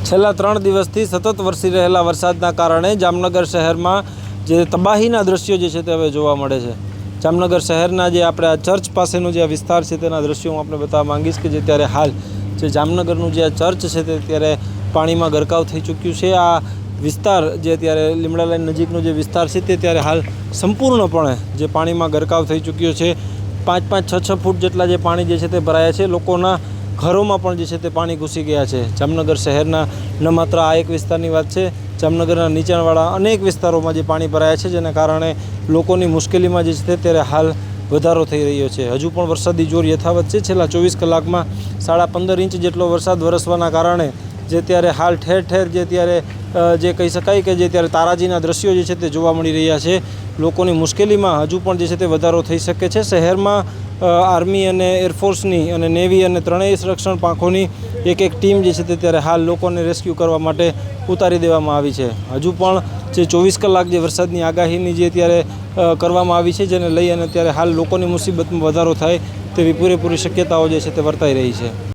છેલ્લા 3 દિવસથી સતત વરસી રહેલા વરસાદના કારણે જામનગર શહેરમાં જે તબાહીના દ્રશ્યો જે છે તે હવે જોવા મળે છે। જામનગર શહેરના જે આપણે આ ચર્ચ પાસેનો જે વિસ્તાર છે તેના દ્રશ્યો હું આપણે બતાવવા માંગીશ કે જે ત્યારે હાલ જે જામનગરનું જે ચર્ચ છે તે ત્યારે પાણીમાં ગરકાવ થઈ ચૂક્યું છે। આ વિસ્તાર જે ત્યારે લીમડા લાઈન નજીકનો જે વિસ્તાર છે તે ત્યારે હાલ સંપૂર્ણપણે જે પાણીમાં ગરકાવ થઈ ચૂક્યો છે। 5-5, 6-6 ફૂટ જેટલા જે પાણી જે છે તે ભરાયા છે। લોકોના ઘરોમાં પણ જે છે તે પાણી ઘૂસી ગયા છે। જામનગર શહેરના ન માત્ર આ એક વિસ્તારની વાત છે, જામનગરના નીચાણવાળા અનેક વિસ્તારોમાં જે પાણી ભરાયા છે, જેના કારણે લોકોની મુશ્કેલીમાં જે છે તે ત્યારે હાલ વધારો થઈ રહ્યો છે। હજુ પણ વરસાદી જોર યથાવત છે। છેલ્લા 24 કલાકમાં 15.5 ઇંચ જેટલો વરસાદ વરસવાના કારણે જે ત્યારે હાલ ઠેર ઠેર જે ત્યારે જે કહી શકાય કે જે ત્યારે તારાજીના દ્રશ્યો જે છે તે જોવા મળી રહ્યા છે। લોકોની મુશ્કેલીમાં હજુ પણ જે છે તે વધારો થઈ શકે છે। શહેરમાં આર્મી અને એરફોર્સની અને નેવી અને ત્રણેય સંરક્ષણ પાંખોની એક ટીમ જે છે તે ત્યારે હાલ લોકોને રેસ્ક્યુ કરવા માટે ઉતારી દેવામાં આવી છે। હજુ પણ જે 24 કલાક જે વરસાદની આગાહીની જે ત્યારે કરવામાં આવી છે, જેને લઈ અને ત્યારે હાલ લોકોની મુસીબતમાં વધારો થાય તેવી પૂરેપૂરી શક્યતાઓ જે છે તે વર્તાઈ રહી છે।